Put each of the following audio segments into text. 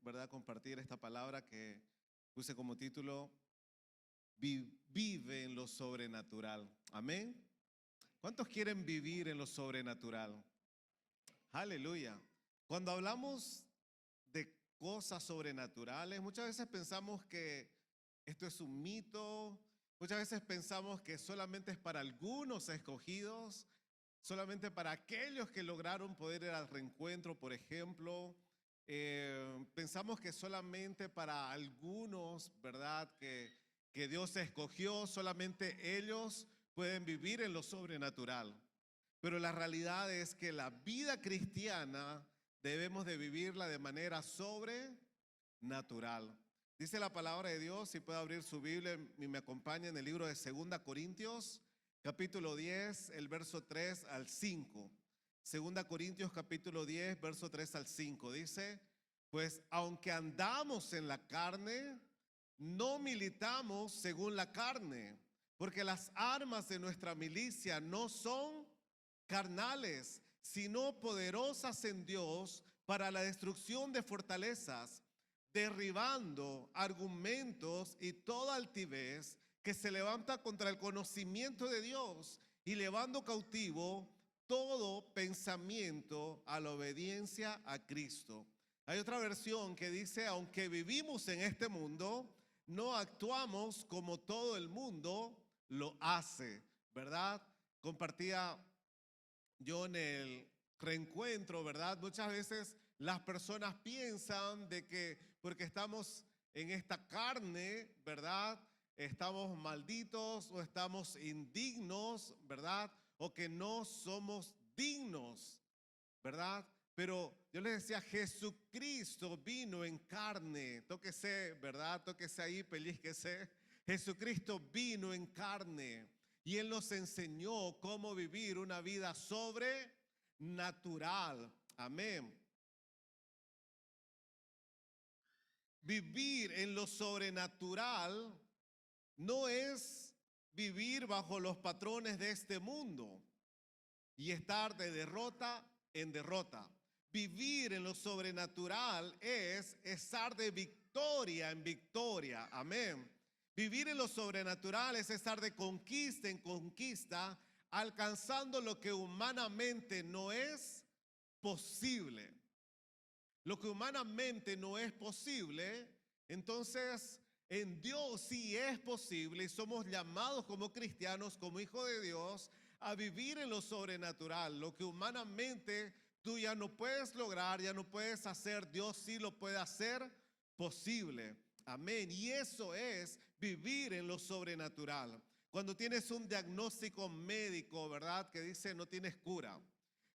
¿verdad?, compartir esta palabra que puse como título, Vive en lo sobrenatural. Amén. ¿Cuántos quieren vivir en lo sobrenatural? Aleluya. Cuando hablamos de cosas sobrenaturales, muchas veces pensamos que esto es un mito, muchas veces pensamos que solamente es para algunos escogidos, solamente para aquellos que lograron poder ir al reencuentro, por ejemplo. Pensamos que solamente para algunos, ¿verdad?, que Dios escogió, solamente ellos pueden vivir en lo sobrenatural. Pero la realidad es que la vida cristiana debemos de vivirla de manera sobrenatural. Dice la palabra de Dios, si puede abrir su Biblia y me acompaña en el libro de 2 Corintios, capítulo 10, el verso 3 al 5. 2 Corintios capítulo 10, verso 3 al 5. Dice, pues aunque andamos en la carne, no militamos según la carne, porque las armas de nuestra milicia no son carnales, sino poderosas en Dios para la destrucción de fortalezas, derribando argumentos y toda altivez que se levanta contra el conocimiento de Dios y llevando cautivo todo pensamiento a la obediencia a Cristo. Hay otra versión que dice, aunque vivimos en este mundo, no actuamos como todo el mundo lo hace, ¿verdad? Compartía yo en el reencuentro, ¿verdad? Muchas veces las personas piensan de que porque estamos en esta carne, ¿verdad?, estamos malditos o estamos indignos, ¿verdad? O que no somos dignos, ¿verdad? Pero yo les decía, Jesucristo vino en carne. Tóquese, ¿verdad? Tóquese ahí, pellizquese. Jesucristo vino en carne y Él nos enseñó cómo vivir una vida sobrenatural. Amén. Vivir en lo sobrenatural no es vivir bajo los patrones de este mundo y estar de derrota en derrota. Vivir en lo sobrenatural es estar de victoria en victoria. Amén. Vivir en lo sobrenatural es estar de conquista en conquista, alcanzando lo que humanamente no es posible. Lo que humanamente no es posible, entonces en Dios sí es posible y somos llamados como cristianos, como hijos de Dios, a vivir en lo sobrenatural. Lo que humanamente tú ya no puedes lograr, ya no puedes hacer, Dios sí lo puede hacer posible. Amén. Y eso es vivir en lo sobrenatural. Cuando tienes un diagnóstico médico, ¿verdad?, que dice no tienes cura.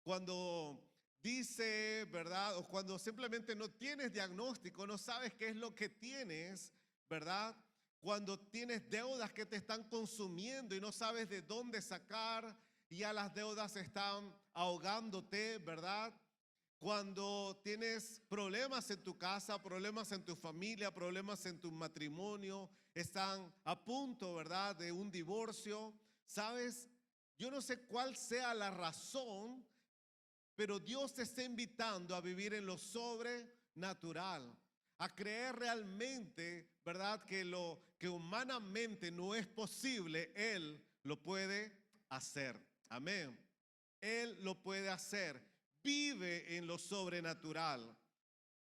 Cuando dice, ¿verdad?, o cuando simplemente no tienes diagnóstico, no sabes qué es lo que tienes, ¿verdad? Cuando tienes deudas que te están consumiendo y no sabes de dónde sacar, y ya las deudas están ahogándote, ¿verdad? Cuando tienes problemas en tu casa, problemas en tu familia, problemas en tu matrimonio, están a punto, ¿verdad?, de un divorcio. ¿Sabes? Yo no sé cuál sea la razón, pero Dios te está invitando a vivir en lo sobrenatural, a creer realmente, ¿verdad?, que lo que humanamente no es posible, Él lo puede hacer. Amén. Él lo puede hacer. Vive en lo sobrenatural.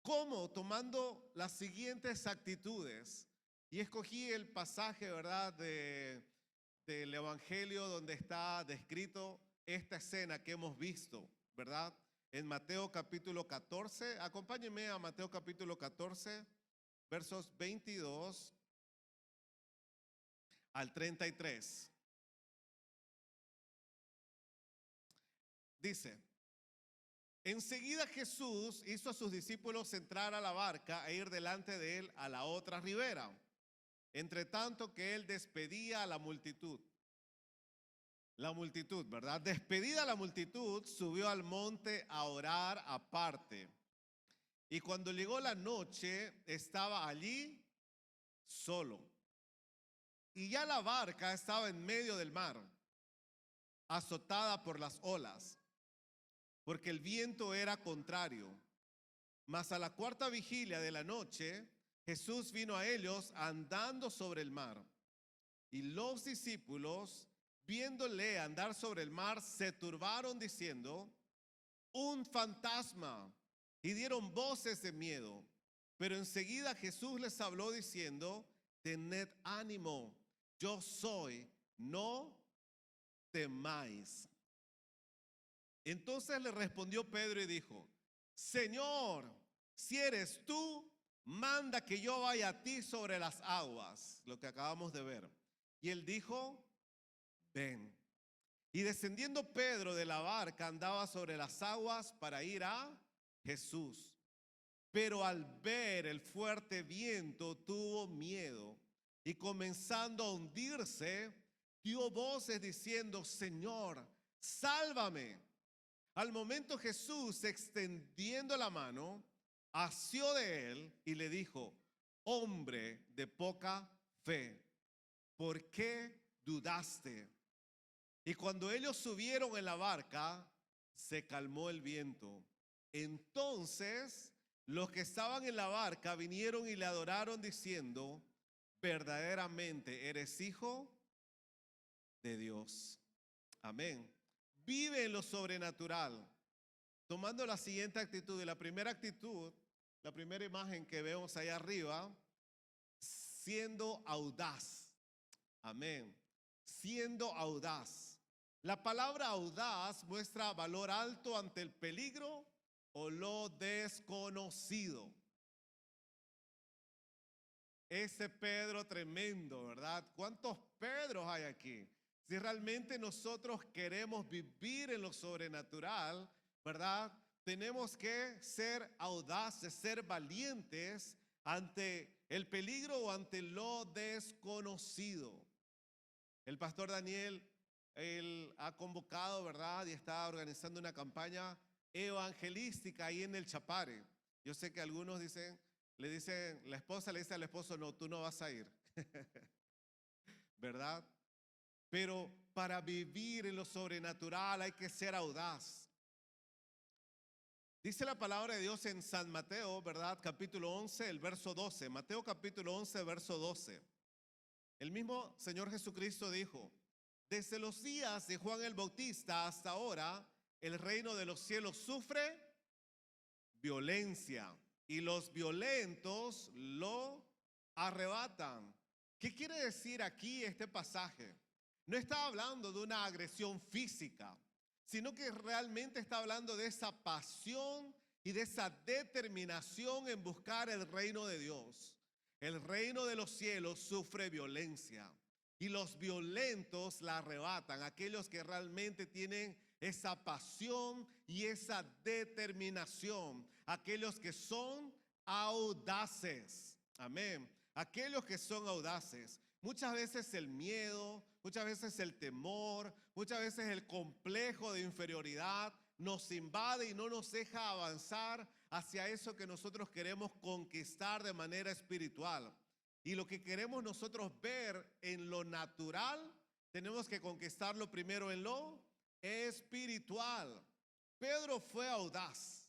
¿Cómo? Tomando las siguientes actitudes. Y escogí el pasaje, ¿verdad?, del Evangelio donde está descrito esta escena que hemos visto, ¿verdad? En Mateo capítulo 14. Acompáñenme a Mateo capítulo 14, versos 22 al 33. Dice, enseguida Jesús hizo a sus discípulos entrar a la barca e ir delante de él a la otra ribera, entre tanto que él despedía a la multitud. La multitud, ¿verdad? Despedida la multitud, subió al monte a orar aparte. Y cuando llegó la noche, estaba allí solo. Y ya la barca estaba en medio del mar, azotada por las olas, porque el viento era contrario. Mas a la cuarta vigilia de la noche, Jesús vino a ellos andando sobre el mar. Y los discípulos, viéndole andar sobre el mar, se turbaron diciendo: un fantasma, y dieron voces de miedo. Pero enseguida Jesús les habló diciendo: tened ánimo, yo soy, no temáis. Entonces le respondió Pedro y dijo: Señor, si eres tú, manda que yo vaya a ti sobre las aguas, lo que acabamos de ver. Y él dijo: ven. Y descendiendo Pedro de la barca, andaba sobre las aguas para ir a Jesús. Pero al ver el fuerte viento tuvo miedo y comenzando a hundirse, dio voces diciendo: Señor, sálvame. Al momento Jesús, extendiendo la mano, asió de él y le dijo: hombre de poca fe, ¿por qué dudaste? Y cuando ellos subieron en la barca, se calmó el viento. Entonces los que estaban en la barca vinieron y le adoraron diciendo: verdaderamente eres hijo de Dios. Amén. Vive en lo sobrenatural, tomando la siguiente actitud. Y la primera actitud, la primera imagen que vemos ahí arriba, siendo audaz. Amén. Siendo audaz. La palabra audaz muestra valor alto ante el peligro o lo desconocido. Ese Pedro tremendo, ¿verdad? ¿Cuántos Pedros hay aquí? Si realmente nosotros queremos vivir en lo sobrenatural, ¿verdad? Tenemos que ser audaces, ser valientes ante el peligro o ante lo desconocido. El pastor Daniel, él ha convocado, ¿verdad? Y está organizando una campaña evangelística ahí en el Chapare. Yo sé que algunos dicen, le dicen, la esposa le dice al esposo: no, tú no vas a ir. ¿Verdad? Pero para vivir en lo sobrenatural hay que ser audaz. Dice la palabra de Dios en San Mateo, ¿verdad? Capítulo 11, el verso 12. Mateo capítulo 11, verso 12. El mismo Señor Jesucristo dijo: desde los días de Juan el Bautista hasta ahora, el reino de los cielos sufre violencia y los violentos lo arrebatan. ¿Qué quiere decir aquí este pasaje? No está hablando de una agresión física, sino que realmente está hablando de esa pasión y de esa determinación en buscar el reino de Dios. El reino de los cielos sufre violencia y los violentos la arrebatan. Aquellos que realmente tienen esa pasión y esa determinación. Aquellos que son audaces. Amén. Aquellos que son audaces. Muchas veces el miedo, muchas veces el temor, muchas veces el complejo de inferioridad nos invade y no nos deja avanzar hacia eso que nosotros queremos conquistar de manera espiritual. Y lo que queremos nosotros ver en lo natural, tenemos que conquistarlo primero en lo espiritual. Pedro fue audaz.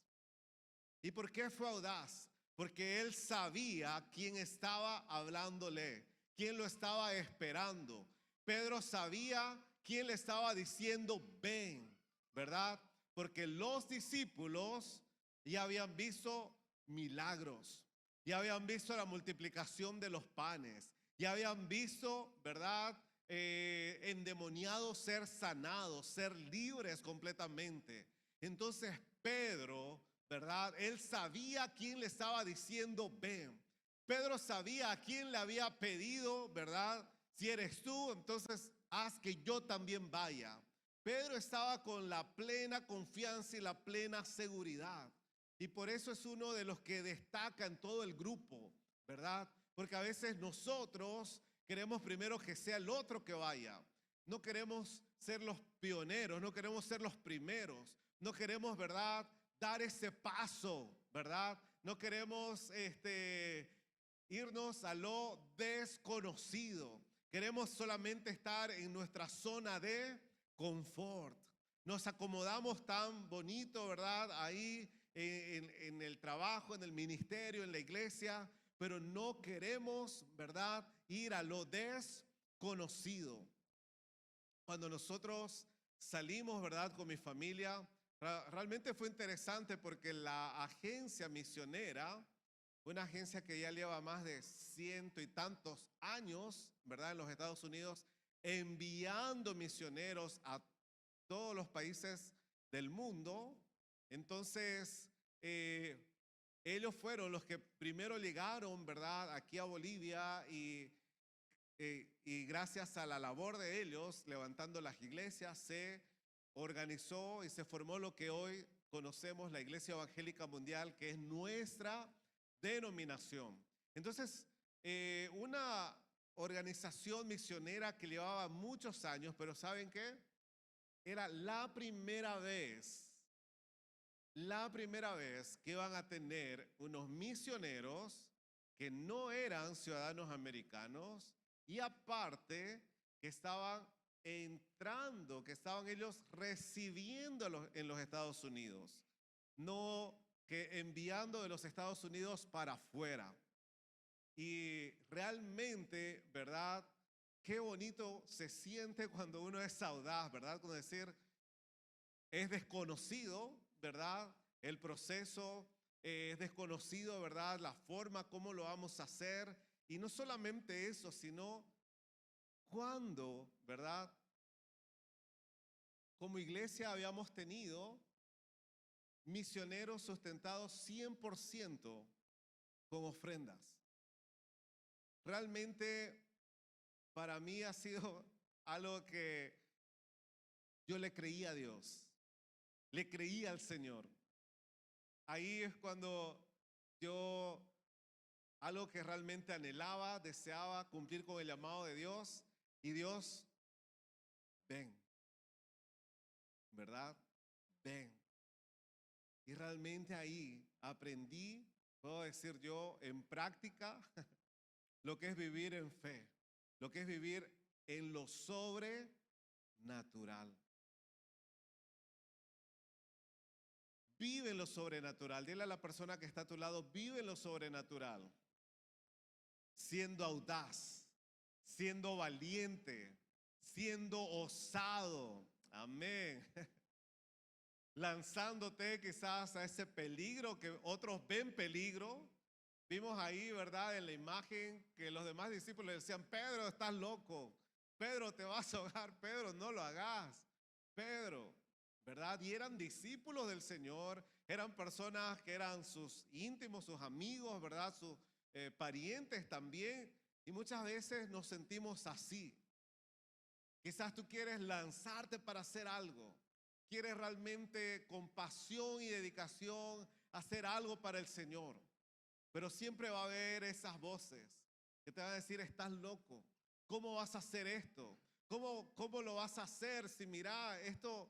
¿Y por qué fue audaz? Porque él sabía quién estaba hablándole, quién lo estaba esperando. Pedro sabía quién le estaba diciendo: ven, ¿verdad? Porque los discípulos ya habían visto milagros, ya habían visto la multiplicación de los panes, ya habían visto, ¿verdad? Endemoniados ser sanados, ser libres completamente. Entonces Pedro, ¿verdad? Él sabía a quién le estaba diciendo: ven. Pedro sabía a quién le había pedido, ¿verdad? Si eres tú, entonces haz que yo también vaya. Pedro estaba con la plena confianza y la plena seguridad. Y por eso es uno de los que destaca en todo el grupo, ¿verdad? Porque a veces nosotros queremos primero que sea el otro que vaya. No queremos ser los pioneros, no queremos ser los primeros. No queremos, ¿verdad?, dar ese paso, ¿verdad? No queremos irnos a lo desconocido. Queremos solamente estar en nuestra zona de confort. Nos acomodamos tan bonito, ¿verdad? Ahí en el trabajo, en el ministerio, en la iglesia, pero no queremos, ¿verdad?, ir a lo desconocido. Cuando nosotros salimos, ¿verdad?, con mi familia, realmente fue interesante porque la agencia misionera, una agencia que ya lleva más de ciento y tantos años, ¿verdad?, en los Estados Unidos, enviando misioneros a todos los países del mundo. Entonces, ellos fueron los que primero llegaron, ¿verdad?, aquí a Bolivia y gracias a la labor de ellos, levantando las iglesias, se organizó y se formó lo que hoy conocemos la Iglesia Evangélica Mundial, que es nuestra denominación. Entonces, una organización misionera que llevaba muchos años, pero ¿saben qué? Era la primera vez que iban a tener unos misioneros que no eran ciudadanos americanos y aparte que estaban entrando, que estaban ellos recibiendo en los Estados Unidos, no que enviando de los Estados Unidos para afuera. Y realmente, ¿verdad? Qué bonito se siente cuando uno es audaz, ¿verdad? Como decir, es desconocido, ¿verdad? El proceso es desconocido, ¿verdad? La forma, cómo lo vamos a hacer. Y no solamente eso, sino cuando, ¿verdad? Como iglesia habíamos tenido misioneros sustentados 100% con ofrendas. Realmente para mí ha sido algo que yo le creía a Dios, le creía al Señor. Ahí es cuando yo, algo que realmente anhelaba, deseaba cumplir con el llamado de Dios, y Dios, ven, ¿verdad? Ven. Y realmente ahí aprendí, puedo decir yo, en práctica, lo que es vivir en fe, lo que es vivir en lo sobrenatural. Vive en lo sobrenatural. Dile a la persona que está a tu lado, vive en lo sobrenatural. Siendo audaz, siendo valiente, siendo osado. Amén. Lanzándote quizás a ese peligro que otros ven peligro. Vimos ahí, ¿verdad?, en la imagen que los demás discípulos le decían, Pedro, estás loco. Pedro, te vas a ahogar. Pedro, no lo hagas. Pedro, ¿verdad? Y eran discípulos del Señor, eran personas que eran sus íntimos, sus amigos, ¿verdad? Sus parientes también. Y muchas veces nos sentimos así. Quizás tú quieres lanzarte para hacer algo. Quieres realmente con pasión y dedicación hacer algo para el Señor. Pero siempre va a haber esas voces que te van a decir, estás loco. ¿Cómo vas a hacer esto? ¿Cómo lo vas a hacer si mira, esto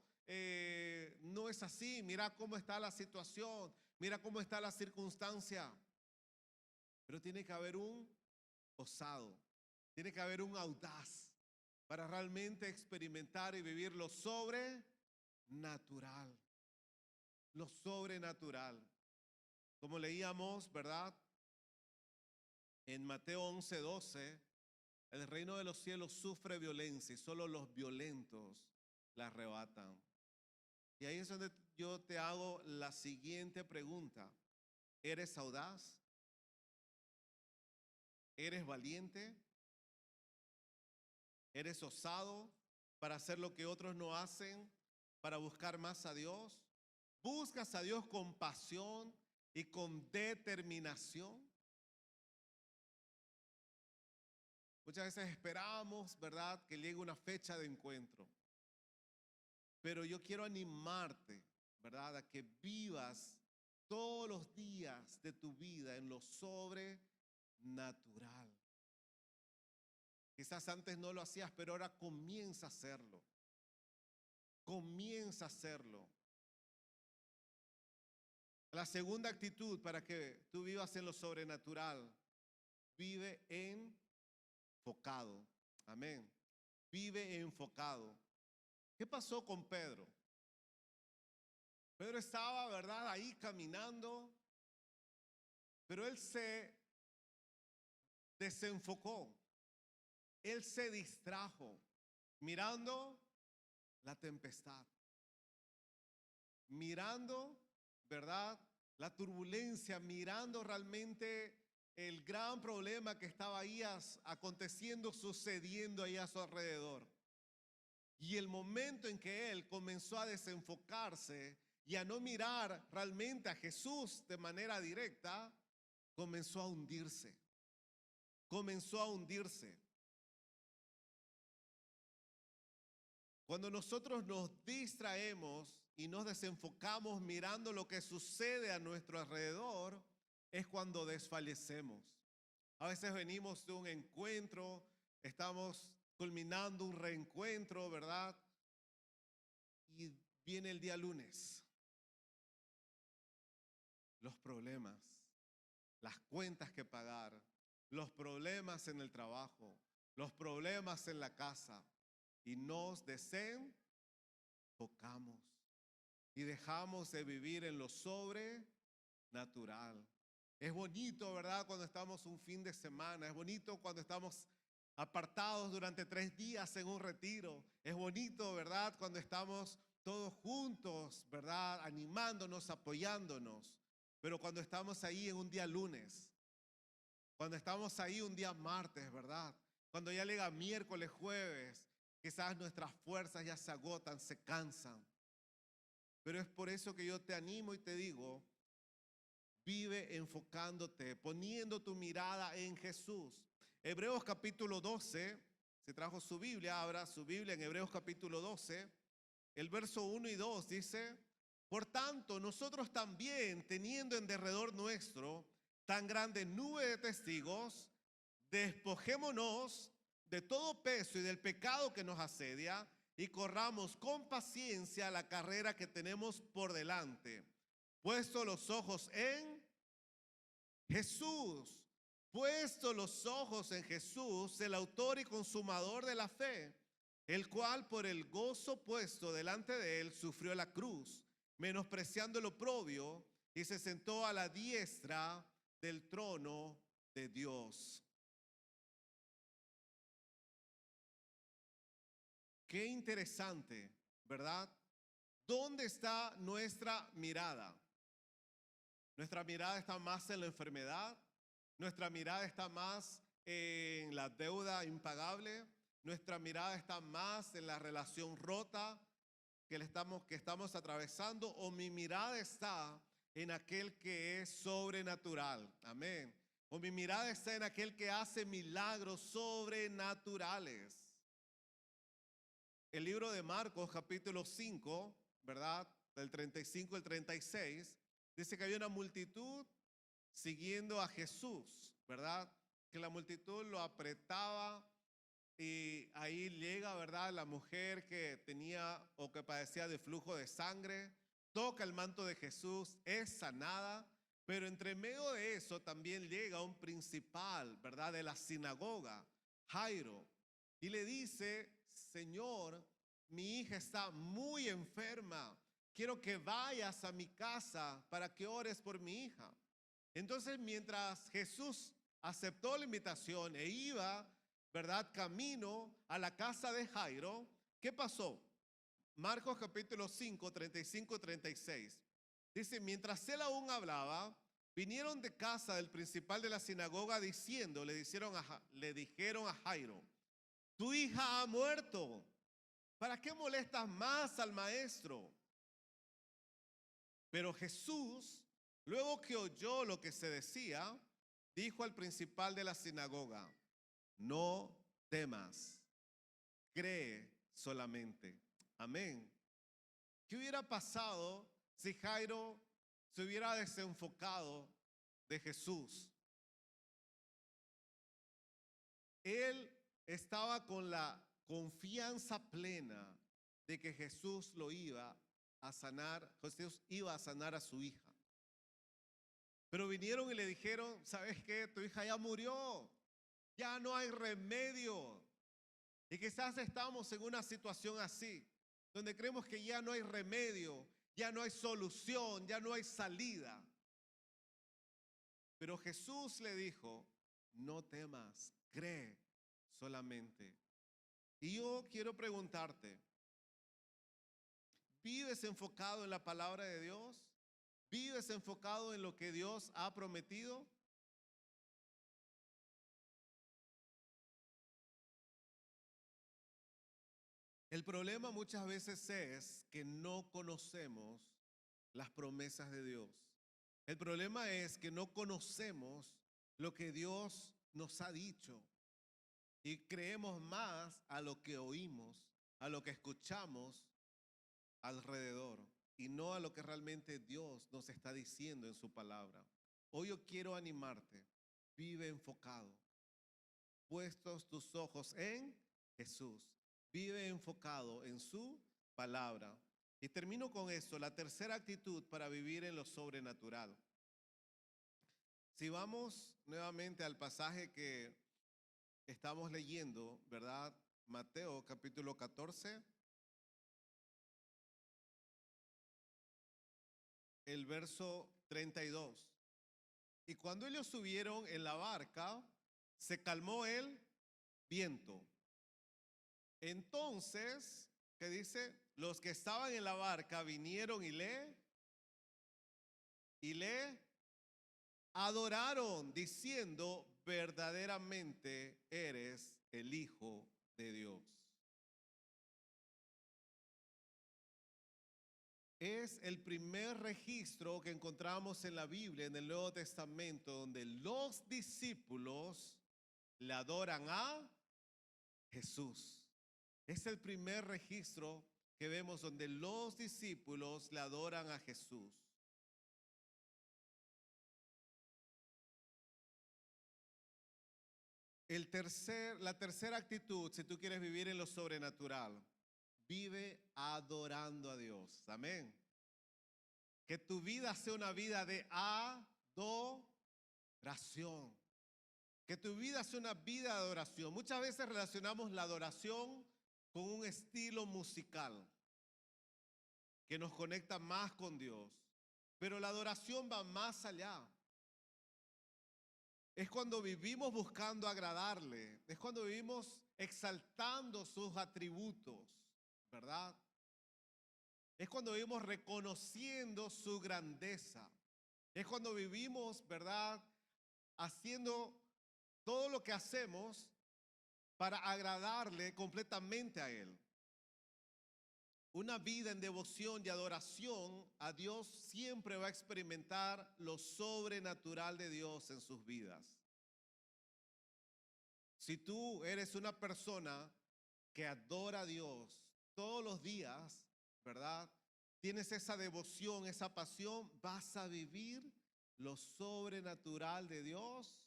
no es así? Mira cómo está la situación, mira cómo está la circunstancia. Pero tiene que haber un osado, tiene que haber un audaz para realmente experimentar y vivir lo sobrenatural. Lo sobrenatural. Como leíamos, ¿verdad? En Mateo 11:12, el reino de los cielos sufre violencia y solo los violentos la arrebatan. Y ahí es donde yo te hago la siguiente pregunta. ¿Eres audaz? ¿Eres valiente? ¿Eres osado para hacer lo que otros no hacen? ¿Para buscar más a Dios? ¿Buscas a Dios con pasión y con determinación? Muchas veces esperamos, ¿verdad?, que llegue una fecha de encuentro. Pero yo quiero animarte, ¿verdad?, a que vivas todos los días de tu vida en lo sobrenatural. Quizás antes no lo hacías, pero ahora comienza a hacerlo. Comienza a hacerlo. La segunda actitud para que tú vivas en lo sobrenatural, vive enfocado. Amén. Vive enfocado. ¿Qué pasó con Pedro? Pedro estaba, ¿verdad?, ahí caminando, pero él se desenfocó, él se distrajo, mirando la tempestad, mirando, ¿verdad?, la turbulencia, mirando realmente el gran problema que estaba ahí aconteciendo, sucediendo ahí a su alrededor. Y el momento en que él comenzó a desenfocarse y a no mirar realmente a Jesús de manera directa, comenzó a hundirse, comenzó a hundirse. Cuando nosotros nos distraemos y nos desenfocamos mirando lo que sucede a nuestro alrededor, es cuando desfallecemos. A veces venimos de un encuentro, estamos culminando un reencuentro, ¿verdad? Y viene el día lunes. Los problemas, las cuentas que pagar, los problemas en el trabajo, los problemas en la casa. Y nos desenfocamos y dejamos de vivir en lo sobrenatural. Es bonito, ¿verdad?, cuando estamos un fin de semana. Es bonito cuando estamos apartados durante 3 días en un retiro. Es bonito, ¿verdad?, cuando estamos todos juntos, ¿verdad?, animándonos, apoyándonos. Pero cuando estamos ahí en un día lunes, cuando estamos ahí un día martes, ¿verdad?, cuando ya llega miércoles, jueves, quizás nuestras fuerzas ya se agotan, se cansan. Pero es por eso que yo te animo y te digo, vive enfocándote, poniendo tu mirada en Jesús. Hebreos capítulo 12, si trajo su Biblia, abra su Biblia en Hebreos capítulo 12, el verso 1 y 2 dice: por tanto, nosotros también, teniendo en derredor nuestro tan grande nube de testigos, despojémonos de todo peso y del pecado que nos asedia y corramos con paciencia la carrera que tenemos por delante, puesto los ojos en Jesús, puesto los ojos en Jesús, el autor y consumador de la fe, el cual por el gozo puesto delante de él sufrió la cruz, menospreciando el oprobio, y se sentó a la diestra del trono de Dios. Qué interesante, ¿verdad? ¿Dónde está nuestra mirada? Nuestra mirada está más en la enfermedad, nuestra mirada está más en la deuda impagable, nuestra mirada está más en la relación rota que estamos atravesando, o mi mirada está en aquel que es sobrenatural. Amén. O mi mirada está en aquel que hace milagros sobrenaturales. El libro de Marcos, capítulo 5, ¿verdad?, del 35 al 36, dice que había una multitud siguiendo a Jesús, ¿verdad? Que la multitud lo apretaba y ahí llega, ¿verdad?, la mujer que tenía o que padecía de flujo de sangre, toca el manto de Jesús, es sanada, pero entre medio de eso también llega un principal, ¿verdad?, de la sinagoga, Jairo, y le dice: Señor, mi hija está muy enferma, quiero que vayas a mi casa para que ores por mi hija. Entonces, mientras Jesús aceptó la invitación e iba, ¿verdad?, camino a la casa de Jairo, ¿qué pasó? Marcos capítulo 5, 35 y 36. Dice: mientras él aún hablaba, vinieron de casa del principal de la sinagoga diciendo, le dijeron a Jairo: tu hija ha muerto, ¿para qué molestas más al maestro? Pero Jesús, luego que oyó lo que se decía, dijo al principal de la sinagoga: no temas, cree solamente. Amén. ¿Qué hubiera pasado si Jairo se hubiera desenfocado de Jesús? Él estaba con la confianza plena de que Jesús lo iba a sanar, Jesús iba a sanar a su hija. Pero vinieron y le dijeron: ¿sabes qué? Tu hija ya murió, ya no hay remedio. Y quizás estamos en una situación así, donde creemos que ya no hay remedio, ya no hay solución, ya no hay salida. Pero Jesús le dijo, no temas, cree solamente. Y yo quiero preguntarte, ¿vives enfocado en la palabra de Dios? ¿Vives enfocado en lo que Dios ha prometido? El problema muchas veces es que no conocemos las promesas de Dios. El problema es que no conocemos lo que Dios nos ha dicho y creemos más a lo que oímos, a lo que escuchamos alrededor y no a lo que realmente Dios nos está diciendo en su palabra. Hoy yo quiero animarte, vive enfocado, puestos tus ojos en Jesús, vive enfocado en su palabra. Y termino con esto, la tercera actitud para vivir en lo sobrenatural. Si vamos nuevamente al pasaje que estamos leyendo, ¿verdad? Mateo capítulo 14, el verso 32. Y cuando ellos subieron en la barca, se calmó el viento. Entonces, ¿qué dice? Los que estaban en la barca vinieron y le adoraron, diciendo, verdaderamente eres el Hijo de Dios. Es el primer registro que encontramos en la Biblia, en el Nuevo Testamento, donde los discípulos le adoran a Jesús. Es el primer registro que vemos donde los discípulos le adoran a Jesús. La tercera actitud, si tú quieres vivir en lo sobrenatural, vive adorando a Dios. Amén. Que tu vida sea una vida de adoración. Que tu vida sea una vida de adoración. Muchas veces relacionamos la adoración con un estilo musical que nos conecta más con Dios. Pero la adoración va más allá. Es cuando vivimos buscando agradarle. Es cuando vivimos exaltando sus atributos, ¿verdad? Es cuando vivimos reconociendo su grandeza. Es cuando vivimos, ¿verdad? Haciendo todo lo que hacemos para agradarle completamente a Él. Una vida en devoción y adoración a Dios siempre va a experimentar lo sobrenatural de Dios en sus vidas. Si tú eres una persona que adora a Dios todos los días, ¿verdad? Tienes esa devoción, esa pasión, vas a vivir lo sobrenatural de Dios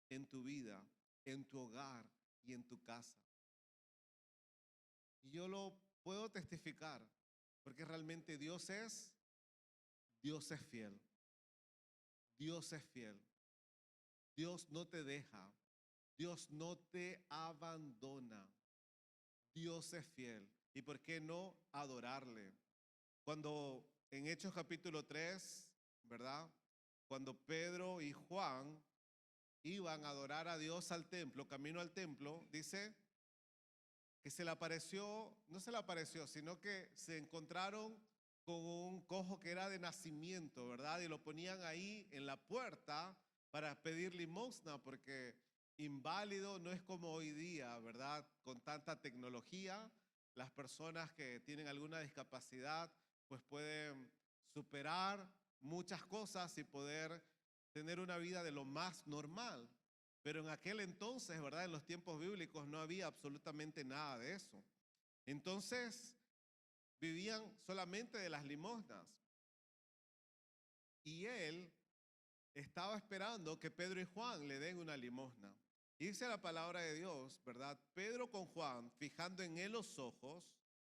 en tu vida, en tu hogar y en tu casa. Y yo lo puedo testificar, porque realmente Dios es fiel. Dios es fiel. Dios no te deja. Dios no te abandona. Dios es fiel. ¿Y por qué no adorarle? Cuando en Hechos capítulo 3, ¿verdad? Cuando Pedro y Juan iban a adorar a Dios al templo, camino al templo, dice que no se le apareció, sino que se encontraron con un cojo que era de nacimiento, ¿verdad? Y lo ponían ahí en la puerta para pedir limosna, porque inválido no es como hoy día, ¿verdad? Con tanta tecnología, las personas que tienen alguna discapacidad, pues pueden superar muchas cosas y poder tener una vida de lo más normal. Pero en aquel entonces, ¿verdad? En los tiempos bíblicos no había absolutamente nada de eso. Entonces, vivían solamente de las limosnas. Y él estaba esperando que Pedro y Juan le den una limosna. Y dice la palabra de Dios, ¿verdad? Pedro con Juan, fijando en él los ojos,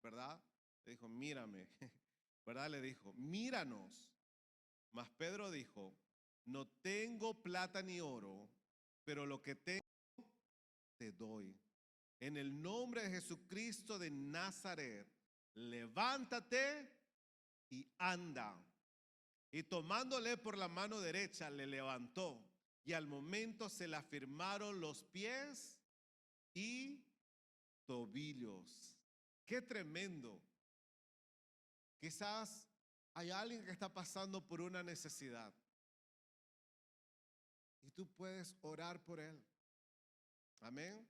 ¿verdad? Le dijo, mírame, ¿verdad? Le dijo, míranos. Mas Pedro dijo, no tengo plata ni oro, pero lo que tengo te doy. En el nombre de Jesucristo de Nazaret, levántate y anda. Y tomándole por la mano derecha, le levantó. Y al momento se le afirmaron los pies y tobillos. ¡Qué tremendo! Quizás hay alguien que está pasando por una necesidad. Y tú puedes orar por él. Amén.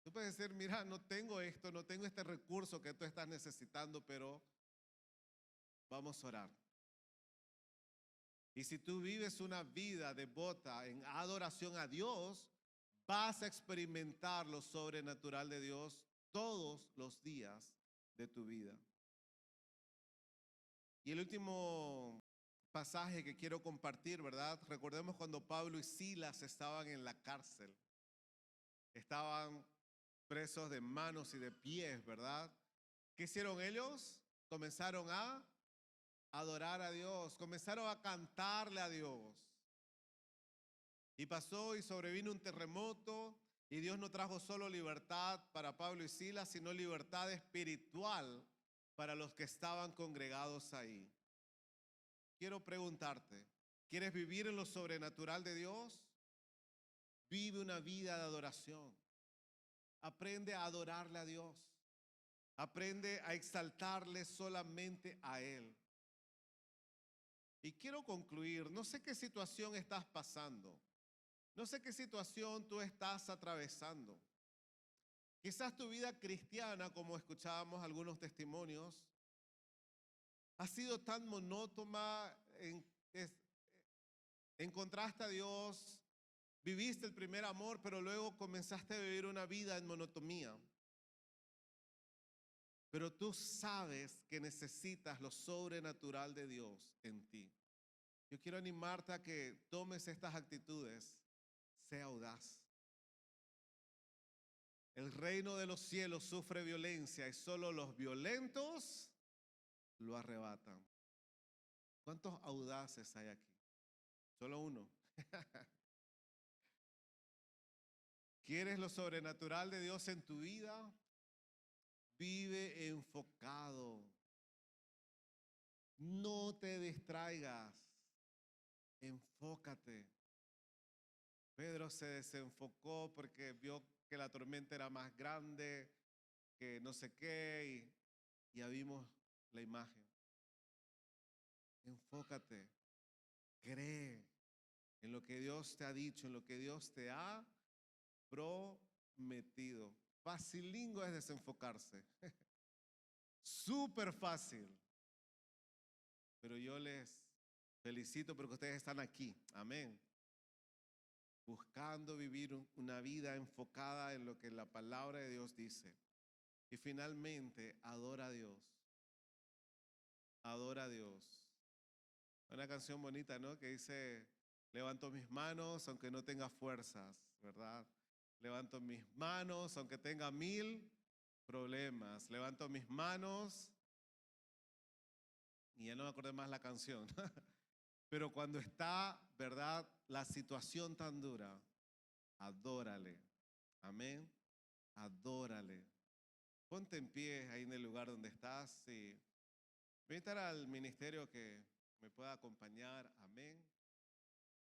Tú puedes decir, mira, no tengo esto, no tengo este recurso que tú estás necesitando, pero vamos a orar. Y si tú vives una vida devota en adoración a Dios, vas a experimentar lo sobrenatural de Dios todos los días de tu vida. Y el último pasaje que quiero compartir, ¿verdad? Recordemos cuando Pablo y Silas estaban en la cárcel. Estaban presos de manos y de pies, ¿verdad? ¿Qué hicieron ellos? Comenzaron a adorar a Dios, comenzaron a cantarle a Dios. Y pasó y sobrevino un terremoto y Dios no trajo solo libertad para Pablo y Silas, sino libertad espiritual para los que estaban congregados ahí. Quiero preguntarte, ¿quieres vivir en lo sobrenatural de Dios? Vive una vida de adoración. Aprende a adorarle a Dios. Aprende a exaltarle solamente a Él. Y quiero concluir, no sé qué situación estás pasando. No sé qué situación tú estás atravesando. Quizás tu vida cristiana, como escuchábamos algunos testimonios, ha sido tan monótona, encontraste a Dios, viviste el primer amor, pero luego comenzaste a vivir una vida en monotonía. Pero tú sabes que necesitas lo sobrenatural de Dios en ti. Yo quiero animarte a que tomes estas actitudes. Sea audaz. El reino de los cielos sufre violencia y solo los violentos lo arrebatan. ¿Cuántos audaces hay aquí? Solo uno. ¿Quieres lo sobrenatural de Dios en tu vida? Vive enfocado. No te distraigas. Enfócate. Pedro se desenfocó porque vio que la tormenta era más grande, que no sé qué, y ya vimos la imagen. Enfócate, cree en lo que Dios te ha dicho, en lo que Dios te ha prometido. Facilingo es desenfocarse. Súper fácil. Pero yo les felicito porque ustedes están aquí. Amén. Buscando vivir una vida enfocada en lo que la palabra de Dios dice. Y finalmente, adora a Dios. Adora a Dios. Una canción bonita, ¿no? Que dice, levanto mis manos aunque no tenga fuerzas, ¿verdad? Levanto mis manos aunque tenga 1000 problemas. Levanto mis manos y ya no me acordé más la canción. Pero cuando está, ¿verdad? La situación tan dura, adórale. Amén. Adórale. Ponte en pie ahí en el lugar donde estás y voy a invitar al ministerio que me pueda acompañar. Amén.